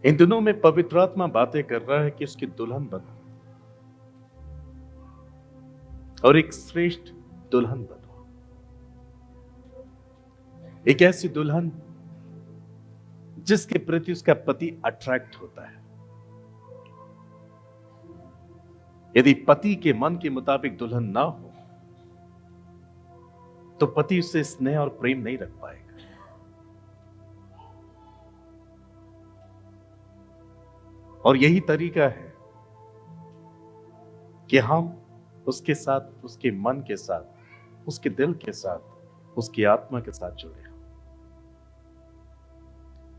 इन दिनों में पवित्र आत्मा बातें कर रहा है कि उसकी दुल्हन बनो और एक श्रेष्ठ दुल्हन बनो, एक ऐसी दुल्हन जिसके प्रति उसका पति अट्रैक्ट होता है। यदि पति के मन के मुताबिक दुल्हन ना हो तो पति उससे स्नेह और प्रेम नहीं रख पाएगा। और यही तरीका है कि हम उसके साथ, उसके मन के साथ, उसके दिल के साथ, उसकी आत्मा के साथ जुड़े।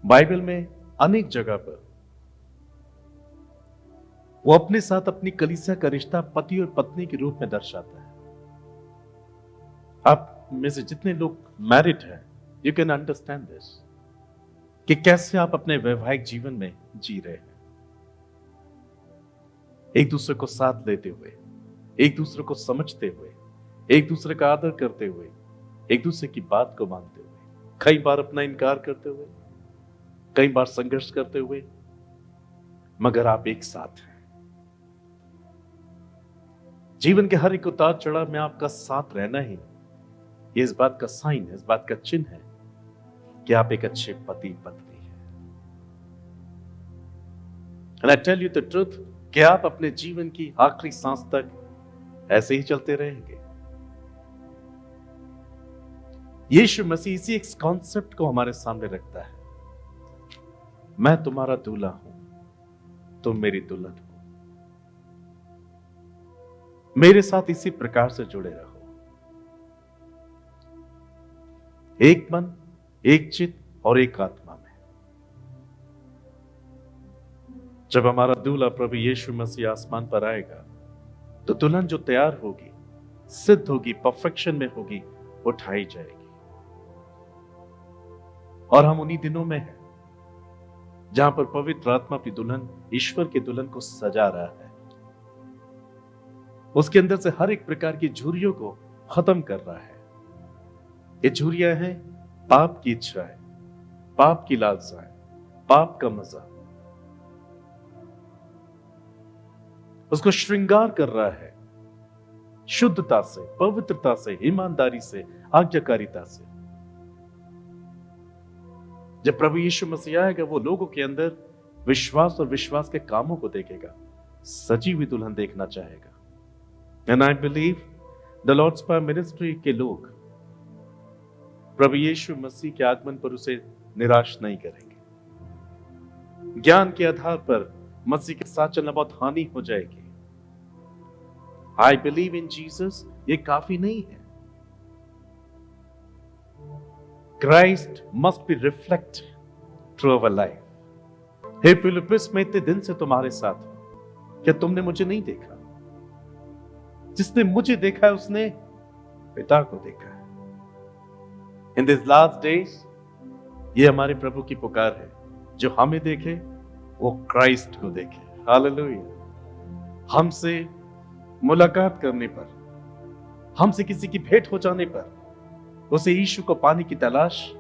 बाइबल में अनेक जगह पर वो अपने साथ अपनी कलीसिया का रिश्ता पति और पत्नी के रूप में दर्शाता है। आप में से जितने लोग मैरिड हैं, यू कैन अंडरस्टैंड दिस, कि कैसे आप अपने वैवाहिक जीवन में जी रहे हैं, एक दूसरे को साथ लेते हुए, एक दूसरे को समझते हुए, एक दूसरे का आदर करते हुए, एक दूसरे की बात को मानते हुए, कई बार अपना इनकार करते हुए, कई बार संघर्ष करते हुए, मगर आप एक साथ हैं। जीवन के हर एक उतार चढ़ाव में आपका साथ रहना ही ये इस बात का साइन है, इस बात का चिन्ह है कि आप एक अच्छे पति पत्नी हैं। And I tell you the truth, कि आप अपने जीवन की आखिरी सांस तक ऐसे ही चलते रहेंगे। यीशु मसीह इसी एक कॉन्सेप्ट को हमारे सामने रखता है, मैं तुम्हारा दूल्हा हूं, तुम मेरी दुल्हन हो। मेरे साथ इसी प्रकार से जुड़े रहो, एक मन, एक चित्त और एक आत्मा में। जब हमारा दूल्हा प्रभु यीशु मसीह आसमान पर आएगा तो दुल्हन जो तैयार होगी, सिद्ध होगी, परफेक्शन में होगी, उठाई जाएगी। और हम उन्हीं दिनों में हैं जहां पर पवित्र आत्मा अपनी दुल्हन, ईश्वर की दुल्हन को सजा रहा है, उसके अंदर से हर एक प्रकार की झुर्रियों को खत्म कर रहा है। ये झुर्रियां हैं पाप की इच्छाएं, पाप की लालसाएं, पाप का मजा। उसको श्रृंगार कर रहा है शुद्धता से, पवित्रता से, ईमानदारी से, आज्ञाकारिता से। जब प्रभु यीशु मसीह आएगा, वो लोगों के अंदर विश्वास और विश्वास के कामों को देखेगा, सजी हुई दुल्हन देखना चाहेगा। And I believe the Lord's power ministry के लोग प्रभु यीशु मसीह के आगमन पर उसे निराश नहीं करेंगे। ज्ञान के आधार पर मसीह के साथ चलना बहुत हानि हो जाएगी। आई बिलीव इन जीसस, ये काफी नहीं है। Christ must be reflect through our life. हे फिलिप्पिस, मैं इतने दिन से तुम्हारे साथ हूं, क्या तुमने मुझे नहीं देखा? जिसने मुझे देखा है उसने पिता को देखा है। इन दिस लास्ट डेज, ये हमारे प्रभु की पुकार है, जो हमें देखे वो क्राइस्ट को देखे। हालेलुया। हमसे मुलाकात करने पर, हमसे किसी की भेंट हो जाने पर उसे यीशु को पाने की तलाश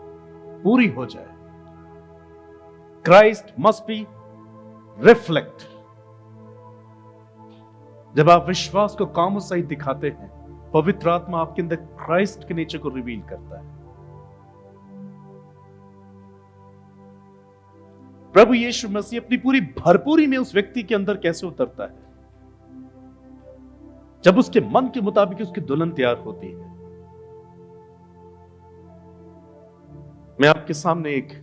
पूरी हो जाए। Christ must be reflect. जब आप विश्वास को कामों सहित दिखाते हैं, पवित्र आत्मा आपके अंदर क्राइस्ट के नेचर को रिवील करता है। प्रभु यीशु मसीह अपनी पूरी भरपूरी में उस व्यक्ति के अंदर कैसे उतरता है? जब उसके मन के मुताबिक उसकी दुल्हन तैयार होती है। मैं आपके सामने एक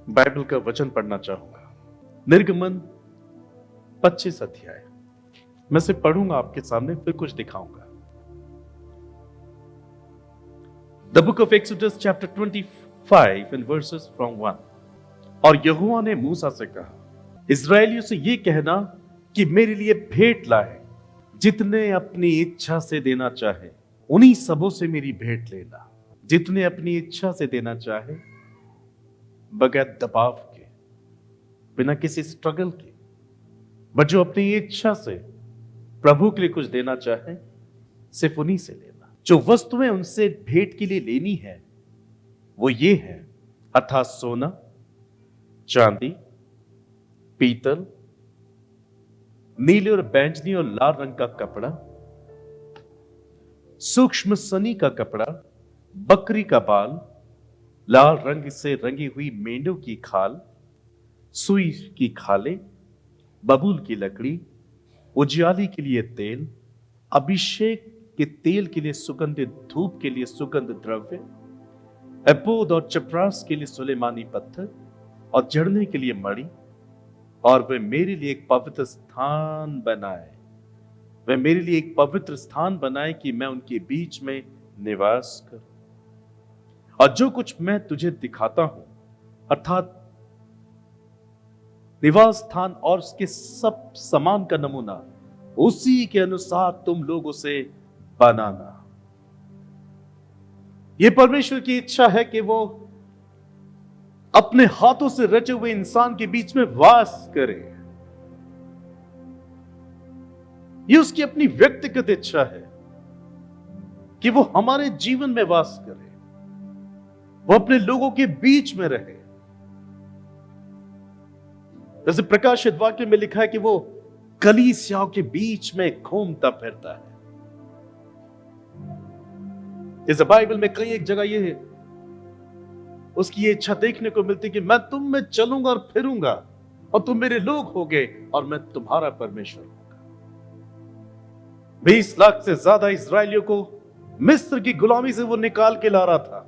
बाइबल का वचन पढ़ना चाहूंगा। निर्गमन 25 अध्याय मैं से पढ़ूंगा आपके सामने, फिर कुछ दिखाऊंगा। The book of exodus chapter 25 and versus from 1। और यहोवा ने मूसा से कहा, इस्राएलियों से ये कहना कि मेरे लिए भेंट लाए, जितने अपनी इच्छा से देना चाहे उन्हीं सबों से मेरी भेंट लेना। जितने अपनी इच्छा से देना चाहे, बगैर दबाव के, बिना किसी स्ट्रगल के, बट जो अपनी इच्छा से प्रभु के लिए कुछ देना चाहे, सिर्फ उन्हीं से लेना। जो वस्तुएं उनसे भेंट के लिए लेनी है वो ये है, अर्थात सोना, चांदी, पीतल, नीले और बैंगनी और लाल रंग का कपड़ा, सूक्ष्म सनी का कपड़ा, बकरी का बाल, लाल रंग से रंगी हुई मेंढों की खाल, सुई की खालें, बबूल की लकड़ी, उजियाली के लिए तेल, अभिषेक के तेल के लिए सुगंधित धूप के लिए सुगंध द्रव्य, एपोद और चपरास के लिए सुलेमानी पत्थर और जड़ने के लिए मणि, और वे मेरे लिए एक पवित्र स्थान बनाए। वे मेरे लिए एक पवित्र स्थान बनाए कि मैं उनके बीच में निवास करूं। और जो कुछ मैं तुझे दिखाता हूं, अर्थात निवास स्थान और उसके सब सामान का नमूना, उसी के अनुसार तुम लोग उसे बनाना। यह परमेश्वर की इच्छा है कि वो अपने हाथों से रचे हुए इंसान के बीच में वास करे। यह उसकी अपनी व्यक्तिगत इच्छा है कि वो हमारे जीवन में वास करे, वो अपने लोगों के बीच में रहे। जैसे प्रकाशित वाक्य में लिखा है कि वो कलीसियाओं के बीच में घूमता फिरता है। इस बाइबल में कई एक जगह ये उसकी ये इच्छा देखने को मिलती कि मैं तुम में चलूंगा और फिरूंगा और तुम मेरे लोग होगे और मैं तुम्हारा परमेश्वर होगा। 20 लाख से ज्यादा इस्राएलियों को मिस्र की गुलामी से वो निकाल के ला रहा था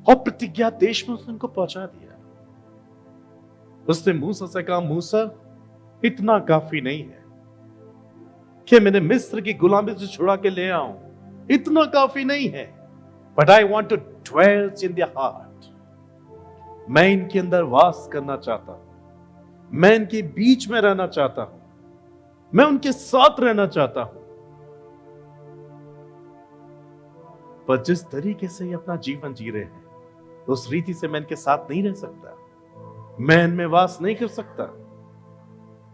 और प्रतिज्ञा देश में उसने उनको पहुंचा दिया। उसने मूसा से कहा, मूसा इतना काफी नहीं है कि मैंने मिस्र की गुलामी से छुड़ा के ले आऊं, इतना काफी नहीं है, but I want to dwell in their heart. मैं इनके अंदर वास करना चाहता हूं, मैं इनके बीच में रहना चाहता हूं, मैं उनके साथ रहना चाहता हूं। पर जिस तरीके से ये अपना जीवन जी रहे हैं, उस रीति से मैं इनके साथ नहीं रह सकता, मैं इनमें वास नहीं कर सकता।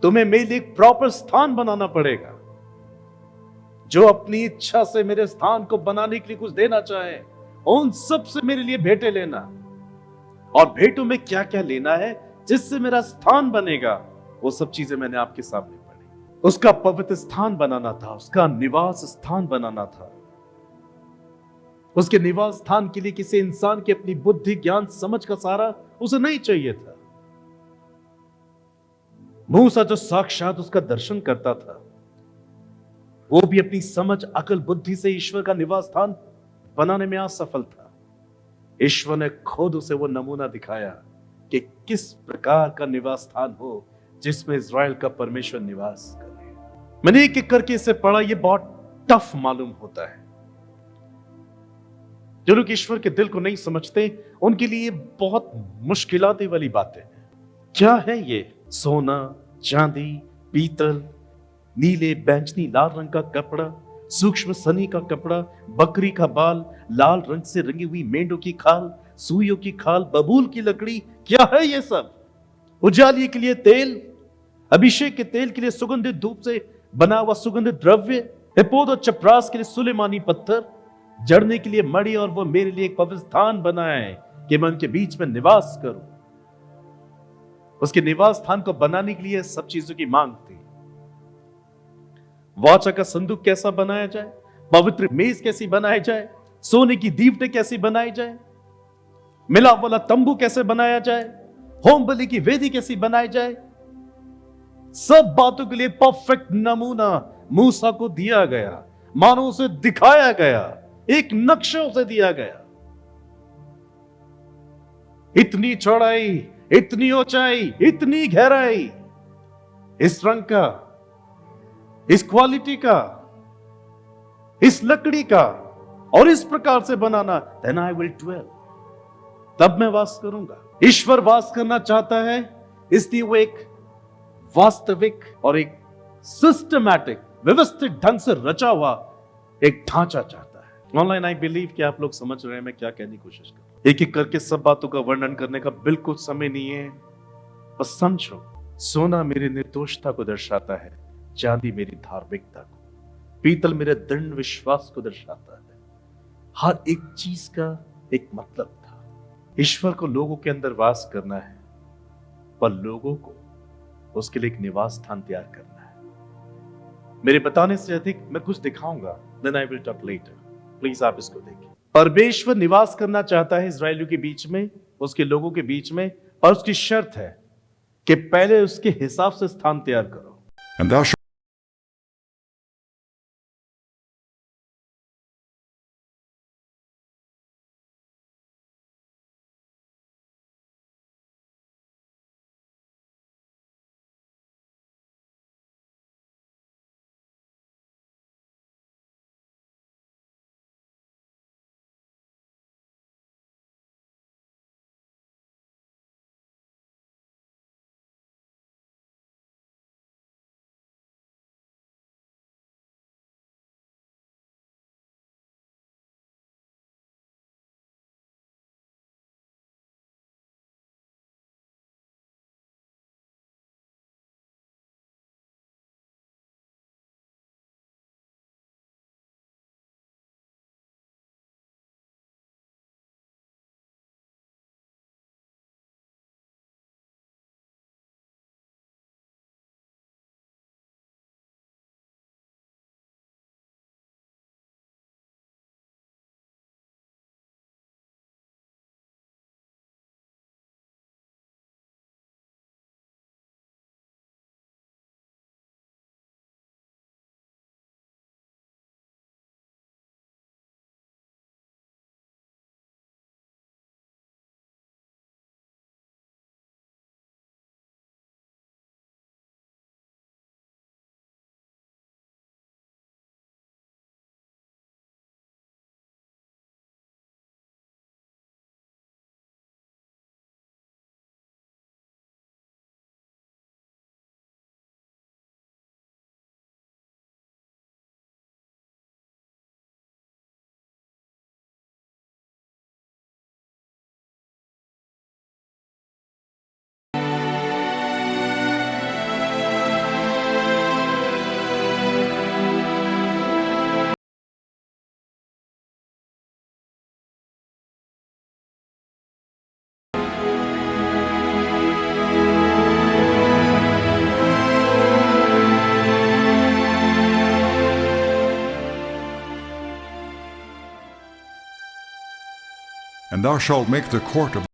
तुम्हें मेरे लिए एक प्रॉपर स्थान बनाना पड़ेगा। जो अपनी इच्छा से मेरे स्थान को बनाने के लिए कुछ देना चाहे, उन सब से मेरे लिए भेंटें लेना, और भेंटों में क्या क्या लेना है जिससे मेरा स्थान बनेगा, वो सब चीजें मैंने आपके सामने पढ़ी। उसका पवित्र स्थान बनाना था, उसका निवास स्थान बनाना था। उसके निवास स्थान के लिए किसी इंसान की अपनी बुद्धि, ज्ञान, समझ का सहारा उसे नहीं चाहिए था। मूसा जो साक्षात उसका दर्शन करता था, वो भी अपनी समझ, अकल, बुद्धि से ईश्वर का निवास स्थान बनाने में असफल था। ईश्वर ने खुद उसे वो नमूना दिखाया कि किस प्रकार का निवास स्थान हो जिसमें इज़राइल का परमेश्वर निवास करे। मैंने एक एक करके इसे पढ़ा, ये बहुत टफ मालूम होता है। जो लोग ईश्वर के दिल को नहीं समझते, उनके लिए बहुत मुश्किलाती वाली बातें हैं। क्या है ये? सोना, चांदी, पीतल, नीले, बैंगनी, लाल रंग का कपड़ा, सूक्ष्म सनी का कपड़ा, बकरी का बाल, लाल रंग से रंगी हुई मेंढों की खाल, सुइयों की खाल, बबूल की लकड़ी, क्या है ये सब? उजाली के लिए तेल, अभिषेक के तेल के लिए सुगंधित धूप से बना हुआ सुगंधित द्रव्य, एपोद और चपरास के लिए सुलेमानी पत्थर, जड़ने के लिए मणि, और वो मेरे लिए एक पवित्र स्थान बनाए कि मैं उनके बीच में निवास करूं। उसके निवास स्थान को बनाने के लिए सब चीजों की मांग थी। वाचा का संदूक कैसा बनाया जाए, पवित्र मेज कैसी बनाई जाए, सोने की दीवटें कैसी बनाई जाए, मिलाप वाला तंबू कैसे बनाया जाए, होम बलि की वेदी कैसी बनाई जाए, सब बातों के लिए परफेक्ट नमूना मूसा को दिया गया, मानो उसे दिखाया गया, एक नक्शा उसे दिया गया। इतनी चौड़ाई, इतनी ऊंचाई, इतनी गहराई, इस रंग का, इस क्वालिटी का, इस लकड़ी का, और इस प्रकार से बनाना, then I will dwell, तब मैं वास करूंगा। ईश्वर वास करना चाहता है, इसलिए वो एक वास्तविक और एक सिस्टमैटिक, व्यवस्थित ढंग से रचा हुआ एक ढांचा चाहता है। ऑनलाइन आई बिलीव कि आप लोग समझ रहे हैं मैं क्या कहने की कोशिश कर रहा हूं। एक एक करके सब बातों का वर्णन करने का बिल्कुल समय नहीं है, बस समझो। सोना मेरी निर्दोषता को दर्शाता है, चांदी मेरी धार्मिकता को, पीतल मेरे दृढ़ विश्वास को दर्शाता है। हर एक चीज का एक मतलब था। ईश्वर को लोगों के अंदर वास करना है, पर लोगों को उसके लिए एक निवास स्थान तैयार करना है। मेरे बताने से अधिक मैं कुछ दिखाऊंगा, then I will talk later. Please आप इसको देखिए। परमेश्वर निवास करना चाहता है इजरायलियों के बीच में, उसके लोगों के बीच में, और उसकी शर्त है कि पहले उसके हिसाब से स्थान तैयार करो। And thou shalt make the court of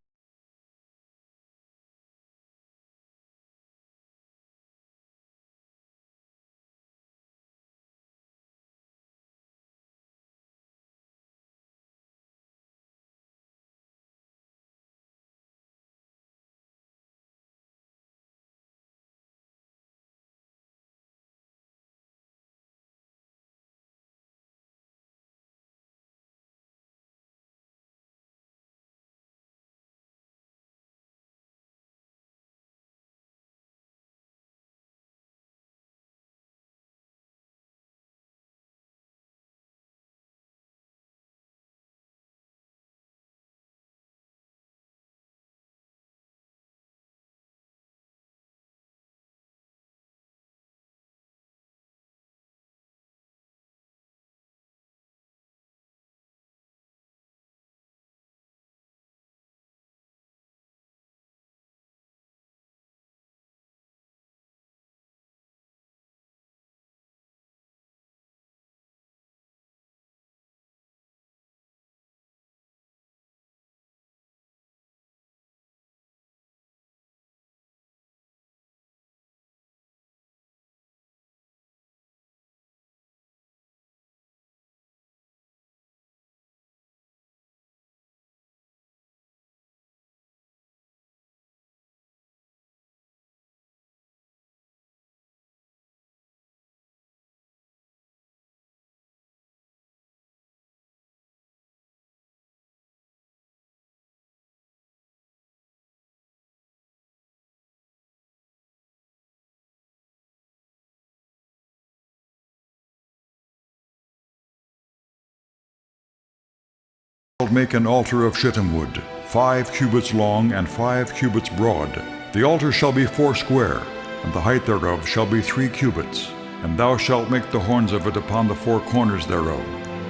make an altar of shittim wood, 5 cubits long and 5 cubits broad. The altar shall be 4 square, and the height thereof shall be 3 cubits. And thou shalt make the horns of it upon the 4 corners thereof.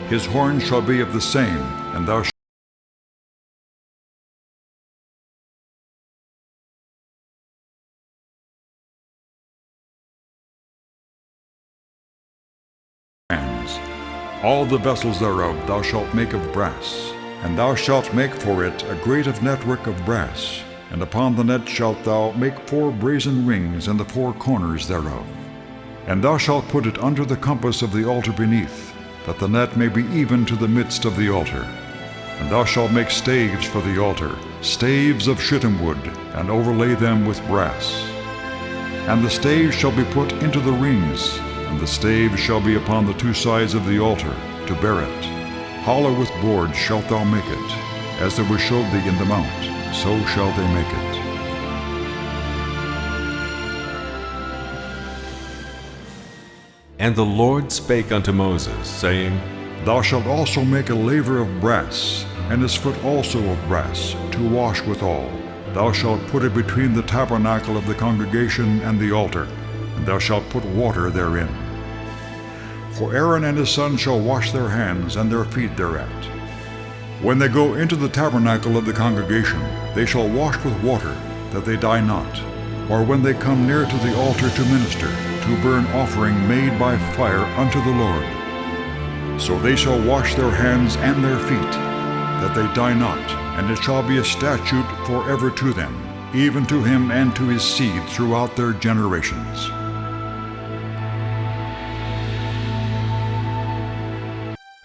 His horns shall be of the same, and thou shalt All the vessels thereof thou shalt make of brass, and thou shalt make for it a grate of network of brass, and upon the net shalt thou make 4 brazen rings in the 4 corners thereof. And thou shalt put it under the compass of the altar beneath, that the net may be even to the midst of the altar. And thou shalt make staves for the altar, staves of shittim wood, and overlay them with brass. And the staves shall be put into the rings, and the staves shall be upon the 2 sides of the altar, to bear it. Hollow with boards shalt thou make it, as there was showed thee in the mount, so shall they make it. And the Lord spake unto Moses, saying, Thou shalt also make a laver of brass, and his foot also of brass, to wash withal. Thou shalt put it between the tabernacle of the congregation and the altar, and thou shalt put water therein. For Aaron and his sons shall wash their hands and their feet thereat. When they go into the tabernacle of the congregation, they shall wash with water, that they die not, or when they come near to the altar to minister, to burn offering made by fire unto the Lord. So they shall wash their hands and their feet, that they die not, and it shall be a statute forever to them, even to him and to his seed throughout their generations.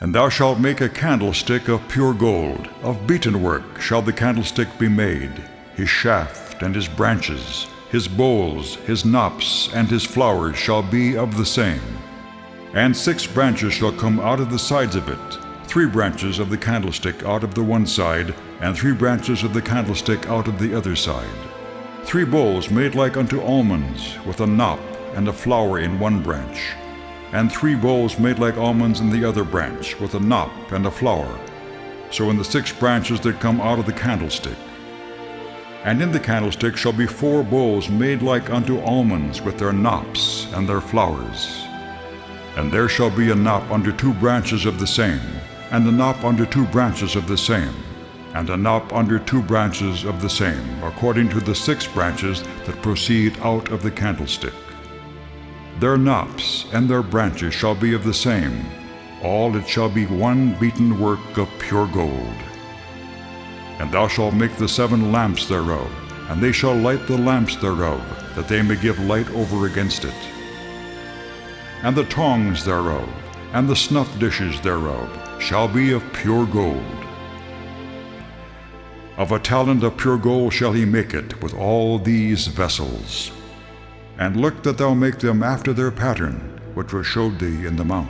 And thou shalt make a candlestick of pure gold. Of beaten work shall the candlestick be made, his shaft and his branches, his bowls, his knops, and his flowers shall be of the same. And 6 branches shall come out of the sides of it, 3 branches of the candlestick out of the one side, and 3 branches of the candlestick out of the other side. 3 bowls made like unto almonds, with a knop and a flower in one branch, and 3 bowls made like almonds in the other branch, with a knop and a flower, so in the 6 branches that come out of the candlestick. And in the candlestick shall be 4 bowls made like unto almonds, with their knops and their flowers. And there shall be a knop under 2 branches of the same, and a knop under 2 branches of the same, and a knop under 2 branches of the same, according to the 6 branches that proceed out of the candlestick. Their knops and their branches shall be of the same. All it shall be one beaten work of pure gold. And thou shalt make the 7 lamps thereof, and they shall light the lamps thereof, that they may give light over against it. And the tongs thereof, and the snuff dishes thereof, shall be of pure gold. Of a talent of pure gold shall he make it with all these vessels. And look that thou make them after their pattern, which was showed thee in the mount.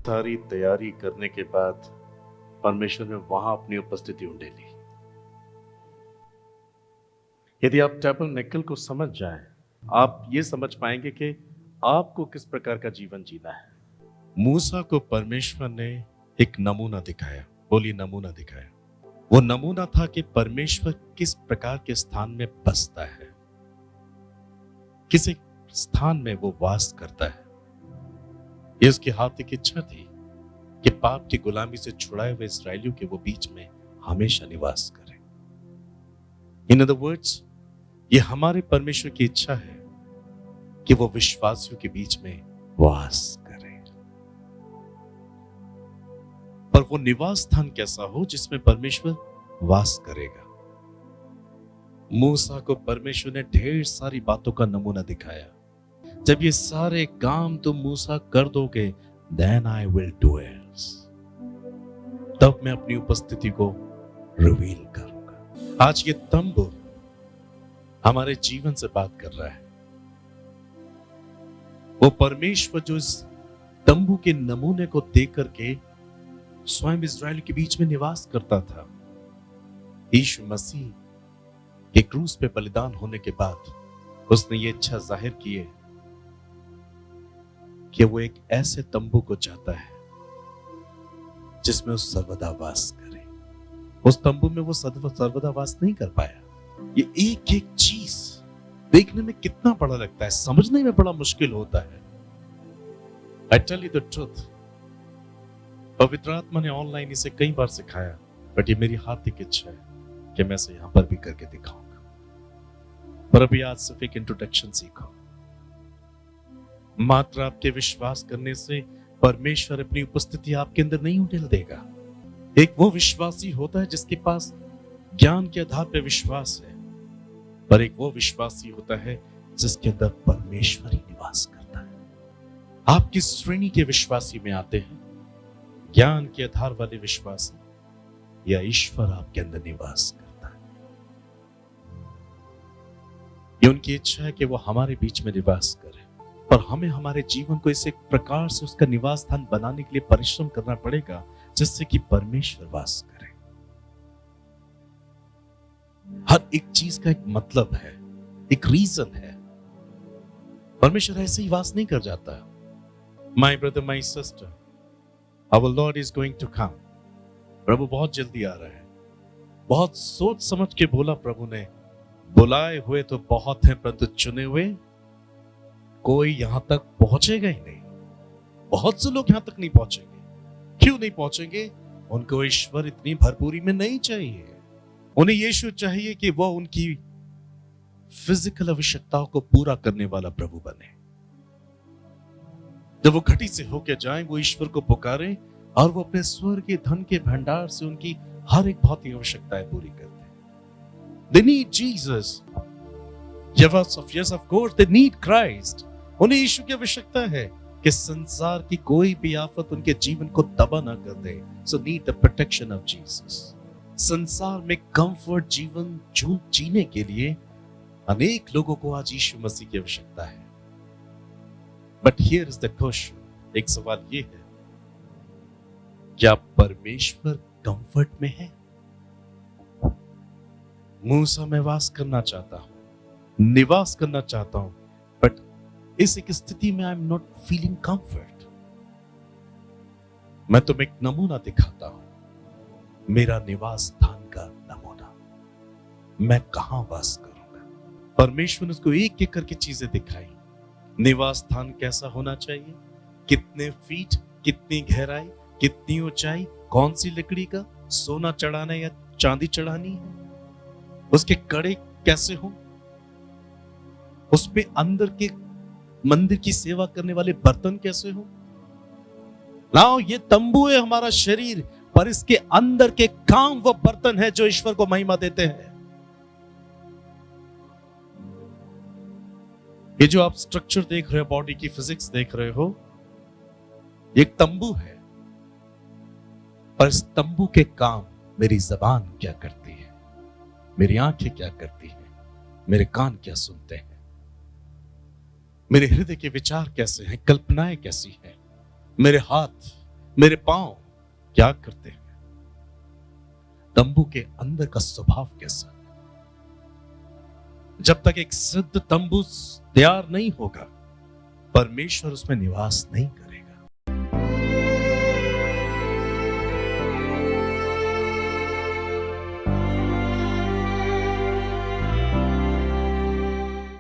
सारी तैयारी करने के बाद परमेश्वर ने वहां अपनी उपस्थिति उंडेली। यदि आप टैबरनेकल को समझ जाएं, आप ये समझ पाएंगे कि आपको किस प्रकार का जीवन जीना है। मूसा को परमेश्वर ने एक नमूना दिखाया। बोलिए, नमूना दिखाया। वो नमूना था कि परमेश्वर किस प्रकार के स्थान में बसता है, किस एक स्थान में वो वास करता है। ये उसकी हार्दिक इच्छा थी कि पाप की गुलामी से छुड़ाए हुए इस्राएलियों के वो बीच में हमेशा निवास करें। इन अदर वर्ड्स, ये हमारे परमेश्वर की इच्छा है कि वो विश्वासियों के बीच में वास करे। पर वो निवास स्थान कैसा हो जिसमें परमेश्वर वास करेगा। मूसा को परमेश्वर ने ढेर सारी बातों का नमूना दिखाया। जब ये सारे काम तुम मूसा कर दोगे, then I will do it, तब मैं अपनी उपस्थिति को रिवील करूंगा। आज ये तंबू हमारे जीवन से बात कर रहा है। वो परमेश्वर जो इस तंबू के नमूने को देख करके स्वयं इस्राएल के बीच में निवास करता था, यीशु मसीह के क्रूस पे बलिदान होने के बाद उसने ये इच्छा जाहिर की है कि वो एक ऐसे तंबू को चाहता है जिसमें वो सर्वदा वास करे। उस तंबू में वो सर्वदा वास नहीं कर पाया। ये एक एक चीज देखने में कितना बड़ा लगता है, समझने में बड़ा मुश्किल होता है। I tell you the truth, पवित्र आत्मा ने ऑनलाइन इसे कई बार सिखाया, बट ये मेरी हार्दिक इच्छा है कि मैं इसे यहां पर भी करके दिखाऊंगा। पर अभी आज सिर्फ एक इंट्रोडक्शन सीखो। मात्र आपके विश्वास करने से परमेश्वर अपनी उपस्थिति आपके अंदर नहीं उंडेल देगा। एक वो विश्वासी होता है जिसके पास ज्ञान के आधार पर विश्वास है, पर एक वो विश्वासी होता है जिसके अंदर परमेश्वर ही निवास करता है। आप किस श्रेणी के विश्वासी में आते हैं? ज्ञान के आधार वाले विश्वासी या ईश्वर आपके अंदर निवास करता है? ये उनकी इच्छा है कि वो हमारे बीच में निवास करे, पर हमें हमारे जीवन को इस एक प्रकार से उसका निवास स्थान बनाने के लिए परिश्रम करना पड़ेगा जिससे कि परमेश्वर वास करे। हर एक चीज का एक मतलब है, एक रीजन है। परमेश्वर ऐसे ही वास नहीं कर जाता। My brother, my sister, our Lord is going to come. प्रभु बहुत जल्दी आ रहा है। बहुत सोच समझ के बोला प्रभु ने, बुलाए हुए तो बहुत हैं परंतु चुने हुए कोई यहां तक पहुंचेगा ही नहीं। बहुत से लोग यहां तक नहीं पहुंचेंगे। क्यों नहीं पहुंचेंगे? उनको ईश्वर इतनी भरपूरी में नहीं चाहिए। उन्हें यीशु चाहिए कि वह उनकी फिजिकल आवश्यकताओं को पूरा करने वाला प्रभु बने। जब वो घटी से होकर जाएं, वो ईश्वर को पुकारें और वो अपने स्वर्गीय धन के भंडार से उनकी हर एक भौतिक आवश्यकताएं पूरी करते हैं। They need Jesus. Yes, of course, they need Christ. उन्हें यीशु की आवश्यकता है कि संसार की कोई भी आफत उनके जीवन को तबाह ना कर दे। So need the protection of Jesus. संसार में कंफर्ट जीवन जीने के लिए अनेक लोगों को आज यीशु मसीह की आवश्यकता है। But here is the question, एक सवाल ये है, क्या परमेश्वर कंफर्ट में है? मूसा मैं वास करना चाहता हूं, निवास करना चाहता हूं, बट इस एक स्थिति में I am not feeling comfort. मैं तुम्हें एक नमूना दिखाता हूं, मेरा निवास स्थान का नमूना। मैं कहां वास करूंगा? परमेश्वर ने उसको एक एक करके चीजें दिखाई। निवास स्थान कैसा होना चाहिए, कितने फीट, कितनी गहराई, कितनी ऊंचाई, कौन सी लकड़ी का, सोना चढ़ाना या चांदी चढ़ानी है, उसके कड़े कैसे हो, उसमें अंदर के मंदिर की सेवा करने वाले बर्तन कैसे हो। लाओ, ये तंबू है हमारा शरीर, पर इसके अंदर के काम वो बर्तन है जो ईश्वर को महिमा देते हैं। ये जो आप स्ट्रक्चर देख रहे हो, बॉडी की फिजिक्स देख रहे हो, एक तंबू है, पर इस तंबू के काम मेरी जबान क्या करती है, मेरी आंखें क्या करती हैं, मेरे कान क्या सुनते हैं, मेरे हृदय के विचार कैसे हैं, कल्पनाएं कैसी हैं, मेरे हाथ, मेरे पांव क्या करते हैं, तंबू के अंदर का स्वभाव कैसा है। जब तक एक सिद्ध तंबू तैयार नहीं होगा, परमेश्वर उसमें निवास नहीं कर